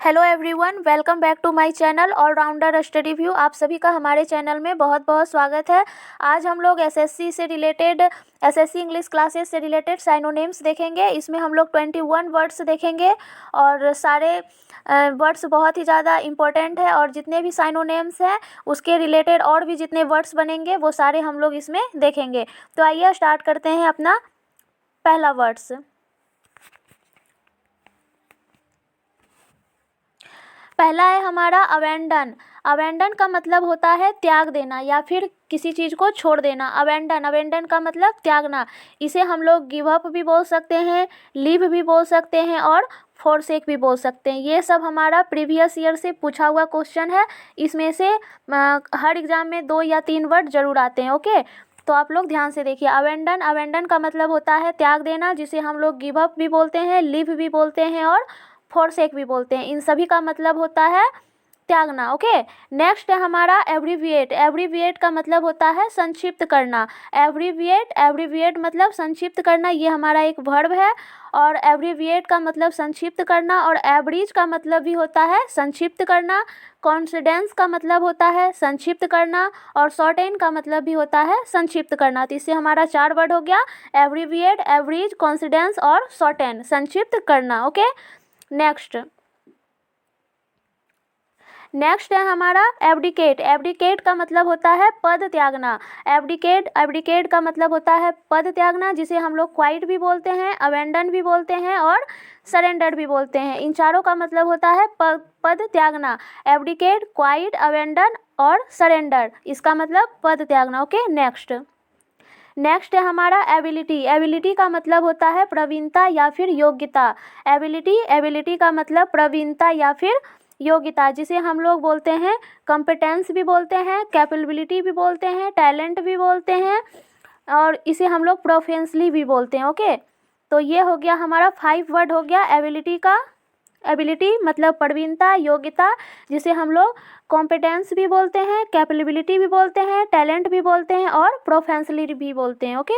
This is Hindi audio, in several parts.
Hello everyone, welcome back to my channel allrounder study view. आप सभी का हमारे चैनल में बहुत बहुत स्वागत है। आज हम लोग एसएससी इंग्लिश क्लासेस से रिलेटेड साइनोनिम्स देखेंगे। इसमें हम लोग 21 वर्ड्स देखेंगे और सारे वर्ड्स बहुत ही ज़्यादा इम्पोर्टेंट है और जितने भी साइनोनिम्स हैं उसके रिलेटेड और भी जितने वर्ड्स बनेंगे वो सारे हम लोग इसमें देखेंगे। तो आइए स्टार्ट करते हैं अपना पहला वर्ड्स। पहला है हमारा अबैंडन। अबैंडन का मतलब होता है त्याग देना या फिर किसी चीज़ को छोड़ देना। अबैंडन का मतलब त्यागना। इसे हम लोग गिव अप भी बोल सकते हैं, लीव भी बोल सकते हैं और फोरसेक भी बोल सकते हैं। ये सब हमारा प्रीवियस ईयर से पूछा हुआ क्वेश्चन है। इसमें से हर एग्ज़ाम में 2 या 3 वर्ड जरूर आते हैं। ओके, तो आप लोग ध्यान से देखिए। अबैंडन का मतलब होता है त्याग देना, जिसे हम लोग गिव अप भी बोलते हैं, लीव भी बोलते हैं और फोरसेक भी बोलते हैं। इन सभी का मतलब होता है त्यागना। ओके, नेक्स्ट है हमारा एब्रीविएट। एब्रीविएट का मतलब होता है संक्षिप्त करना। एब्रीविएट मतलब संक्षिप्त करना। ये हमारा एक वर्ब है और एब्रीविएट का मतलब संक्षिप्त करना और एवरेज का मतलब भी होता है संक्षिप्त करना। कॉन्फिडेंस का मतलब होता है संक्षिप्त करना और शॉर्टेन का मतलब भी होता है संक्षिप्त करना। तो इससे हमारा 4 वर्ड हो गया, एब्रीविएट, एवरेज, कॉन्फिडेंस और शॉर्टेन, संक्षिप्त करना। ओके, नेक्स्ट है हमारा एब्डिकेट। एब्डिकेट का मतलब होता है पद त्यागना। एब्डिकेट का मतलब होता है पद त्यागना, जिसे हम लोग क्वाइट भी बोलते हैं, अबैंडन भी बोलते हैं और सरेंडर भी बोलते हैं। इन चारों का मतलब होता है पद त्यागना। एब्डिकेट, क्वाइट, अबैंडन और सरेंडर, इसका मतलब पद त्यागना। ओके, नेक्स्ट है हमारा एबिलिटी। एबिलिटी का मतलब होता है प्रवीणता या फिर योग्यता। एबिलिटी का मतलब प्रवीणता या फिर योग्यता, जिसे हम लोग बोलते हैं कॉम्पिटेंस भी बोलते हैं, कैपेबिलिटी भी बोलते हैं, टैलेंट भी बोलते हैं और इसे हम लोग प्रोफेशनली भी बोलते हैं। ओके, तो ये हो गया हमारा 5 वर्ड हो गया एबिलिटी का। एबिलिटी मतलब प्रवीणता, योग्यता, जिसे हम लोग कॉम्पिटेंस भी बोलते हैं, कैपेबिलिटी भी बोलते हैं, टैलेंट भी बोलते हैं और प्रोफेशनली भी बोलते हैं। ओके,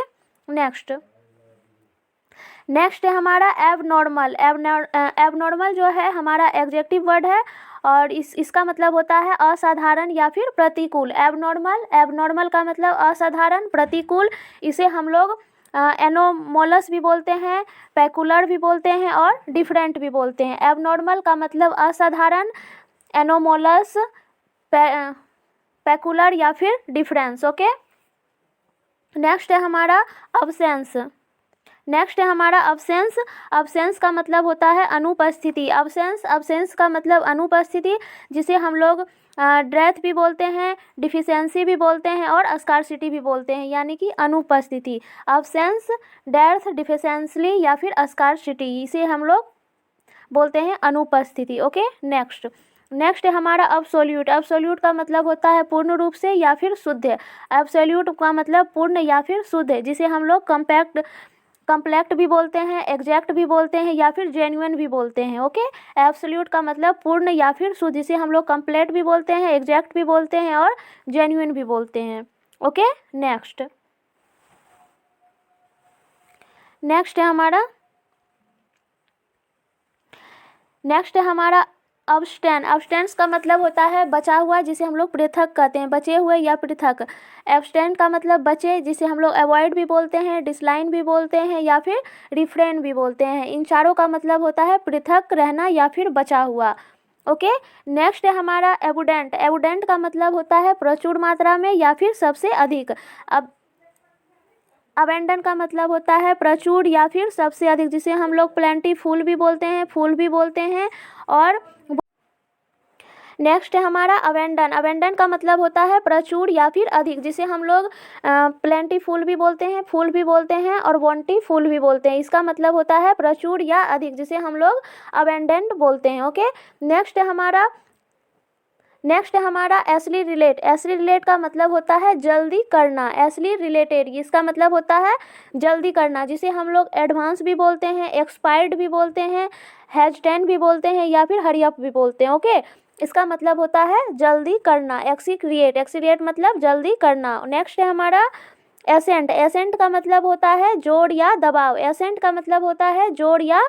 नेक्स्ट है हमारा एबनॉर्मल। एबनॉर्मल जो है हमारा एडजेक्टिव वर्ड है और इसका मतलब होता है असाधारण या फिर प्रतिकूल। एबनॉर्मल का मतलब असाधारण, प्रतिकूल। इसे हम लोग एनोमोलस भी बोलते हैं, पेकुलर भी बोलते हैं और डिफरेंट भी बोलते हैं। एबनॉर्मल का मतलब असाधारण, एनोमोलस, पेकुलर या फिर डिफरेंस। ओके, नेक्स्ट है हमारा अब्सेंस। अब्सेंस का मतलब होता है अनुपस्थिति। अब्सेंस का मतलब अनुपस्थिति, जिसे हम लोग डेथ भी बोलते हैं, डिफिशियंसी भी बोलते हैं और स्कार्सिटी भी बोलते हैं, यानी कि अनुपस्थिति। अब्सेंस, डेथ, डिफिशियंसी या फिर स्कार्सिटी, इसे हम लोग बोलते हैं अनुपस्थिति। ओके, नेक्स्ट है हमारा अब्सोल्यूट। अब्सोल्यूट का मतलब होता है पूर्ण रूप से या फिर शुद्ध। अब्सोल्यूट का मतलब पूर्ण या फिर शुद्ध, जिसे हम लोग कंप्लेक्ट भी बोलते हैं, एग्जैक्ट भी बोलते हैं या फिर जेन्युइन भी बोलते हैं। ओके, एब्सोल्यूट का मतलब पूर्ण या फिर शुद्ध, जिसे हम लोग कंप्लीट भी बोलते हैं, एग्जैक्ट भी बोलते हैं और जेन्युइन भी बोलते हैं। ओके, नेक्स्ट है हमारा अब्सटेंस का मतलब होता है बचा हुआ, जिसे हम लोग पृथक कहते हैं, बचे हुए या पृथक। एब्सटेंट का मतलब बचे, जिसे हम लोग अवॉइड भी बोलते हैं, डिसलाइन भी बोलते हैं या फिर रिफ्रेन भी बोलते हैं। इन चारों का मतलब होता है पृथक रहना या फिर बचा हुआ। ओके, नेक्स्ट है हमारा एबुडेंट का मतलब होता है प्रचुर मात्रा में या फिर सबसे अधिक। अब अबैंडन का मतलब होता है प्रचुर या फिर सबसे अधिक, जिसे हम लोग प्लेंटीफुल भी बोलते हैं, फुल भी बोलते हैं। और नेक्स्ट है हमारा अबैंडन का मतलब होता है प्रचुर या फिर अधिक, जिसे हम लोग प्लेंटीफुल भी बोलते हैं, फुल भी बोलते हैं और बोंटीफुल भी बोलते हैं। इसका मतलब होता है प्रचुर या अधिक, जिसे हम लोग अबैंडेंट बोलते हैं। ओके, नेक्स्ट है हमारा एसली रिलेट का मतलब होता है जल्दी करना। एसली रिलेटेड, इसका मतलब होता है जल्दी करना, जिसे हम लोग एडवांस भी बोलते हैं, एक्सपायर्ड भी बोलते हैं, हेजिटेंट भी बोलते हैं या फिर हरी अप भी बोलते हैं। ओके, इसका मतलब होता है जल्दी करना। एक्सीक्रिएट मतलब जल्दी करना। नेक्स्ट है हमारा एसेंट का मतलब होता है जोड़ या दबाव। एसेंट का मतलब होता है जोड़ या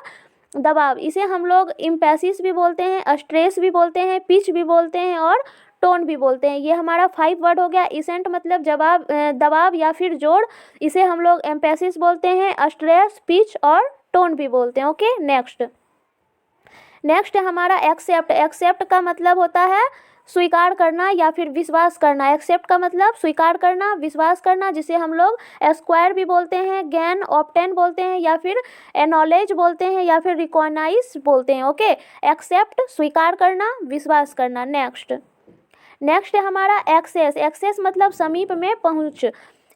दबाव, इसे हम लोग इम्पेसिस भी बोलते हैं, स्ट्रेस भी बोलते हैं, पिच भी बोलते हैं और टोन भी बोलते हैं। ये हमारा 5 वर्ड हो गया। इसेंट मतलब दबाव या फिर जोड़, इसे हम लोग एम्पेसिस बोलते हैं, स्ट्रेस, पिच और टोन भी बोलते हैं। ओके, नेक्स्ट है हमारा एक्सेप्ट। एक्सेप्ट का मतलब होता है स्वीकार करना या फिर विश्वास करना। एक्सेप्ट का मतलब स्वीकार करना, विश्वास करना, जिसे हम लोग एक्वायर भी बोलते हैं, गेन, ऑब्टेन बोलते हैं या फिर एक्नॉलेज बोलते हैं या फिर रिकॉग्नाइज बोलते हैं। ओके, एक्सेप्ट स्वीकार करना, विश्वास करना। नेक्स्ट है हमारा एक्सेस। एक्सेस मतलब समीप में पहुंच।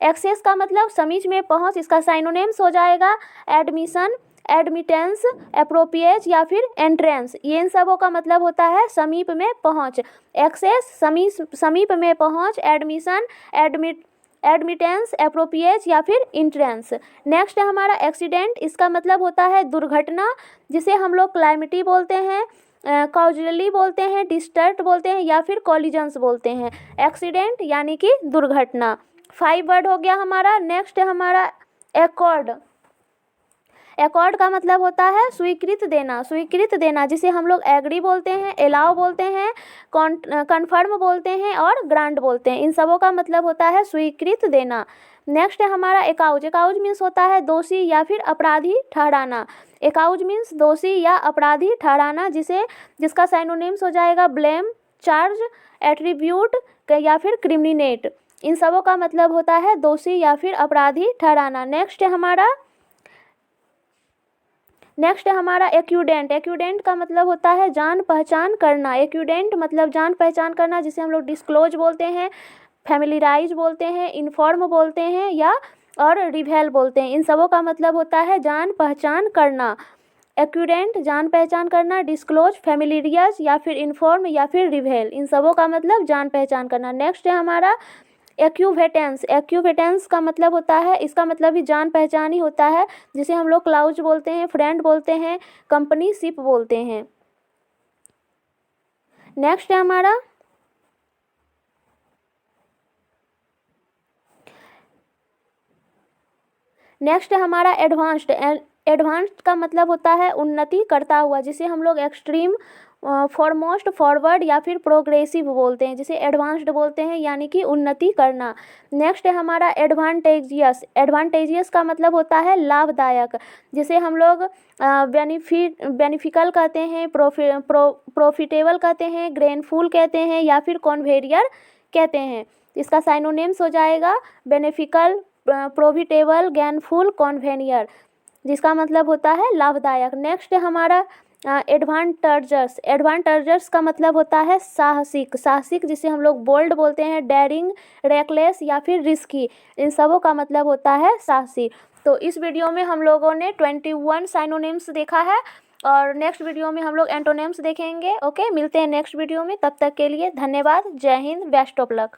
एक्सेस का मतलब समीप में पहुंच, इसका साइनोनिम्स हो जाएगा एडमिशन, एडमिटेंस, अप्रोप्रिएट या फिर एंट्रेंस। ये इन सबों का मतलब होता है समीप में पहुंच। एक्सेस समीप में पहुंच, एडमिशन, एडमिटेंस, अप्रोप्रिएट या फिर एंट्रेंस। नेक्स्ट है हमारा एक्सीडेंट। इसका मतलब होता है दुर्घटना, जिसे हम लोग क्लाइमिटी बोलते हैं, कॉजुअली बोलते हैं, डिस्टर्ट बोलते हैं या फिर कॉलिजन्स बोलते हैं। एक्सीडेंट यानी कि दुर्घटना। 5 वर्ड हो गया हमारा। नेक्स्ट है हमारा एकॉर्ड। एकॉर्ड का मतलब होता है स्वीकृत देना, जिसे हम लोग एग्री बोलते हैं, एलाउ बोलते हैं, कन्फर्म बोलते हैं और ग्रांट बोलते हैं। इन सबों का मतलब होता है स्वीकृत देना। नेक्स्ट है हमारा एकाउज। एकाउज मीन्स होता है दोषी या फिर अपराधी ठहराना। एकाउज मीन्स दोषी या अपराधी ठहराना, जिसका साइनोनिम्स हो जाएगा ब्लेम, चार्ज, एट्रीब्यूट या फिर क्रिमिनेट। इन सबों का मतलब होता है दोषी या फिर अपराधी ठहराना। नेक्स्ट है हमारा एक्यूडेंट। एक्यूडेंट का मतलब होता है जान पहचान करना। एक्यूडेंट मतलब जान पहचान करना, जिसे हम लोग डिस्क्लोज बोलते हैं, फैमिलियराइज बोलते हैं, इन्फॉर्म बोलते हैं या और रिवेल बोलते हैं। इन सबों का मतलब होता है जान पहचान करना। एक्यूडेंट जान पहचान करना, डिस्क्लोज, फैमिलियराइज या फिर इन्फॉर्म या फिर रिवेल, इन सबों का मतलब जान पहचान करना। नेक्स्ट है हमारा एक्यूवेटेंस। एक्यूवेटेंस का मतलब होता है, इसका मतलब भी जान पहचान ही होता है, जिसे हम लोग क्लाउज बोलते हैं, फ्रेंड बोलते हैं, कंपनी शिप बोलते हैं। नेक्स्ट है हमारा एडवांस्ड। एडवांस्ड का मतलब होता है उन्नति करता हुआ, जिसे हम लोग एक्सट्रीम, फॉरमोस्ट, फॉरवर्ड या फिर प्रोग्रेसिव बोलते हैं, जिसे एडवांस्ड बोलते हैं, यानी कि उन्नति करना। नेक्स्ट है हमारा एडवांटेजियस। एडवांटेजियस का मतलब होता है लाभदायक, जिसे हम लोग बेनिफिकल कहते हैं, प्रॉफिटेबल कहते हैं, ग्रेनफुल कहते हैं या फिर कॉन्वेरियर कहते हैं। इसका साइनोनिम्स हो जाएगा बेनिफिकल, प्रॉफिटेबल, गेनफुल, कॉन्वेनियर, जिसका मतलब होता है लाभदायक। नेक्स्ट है हमारा एडवांटेजर्स। एडवांटेजर्स का मतलब होता है साहसिक, जिसे हम लोग बोल्ड बोलते हैं, डेयरिंग, रेकलेस या फिर रिस्की। इन सबों का मतलब होता है साहसी। तो इस वीडियो में हम लोगों ने 21 साइनोनिम्स देखा है और नेक्स्ट वीडियो में हम लोग एंटोनिम्स देखेंगे। ओके, मिलते हैं नेक्स्ट वीडियो में। तब तक के लिए धन्यवाद। जय हिंद, बेस्ट ऑफ लक।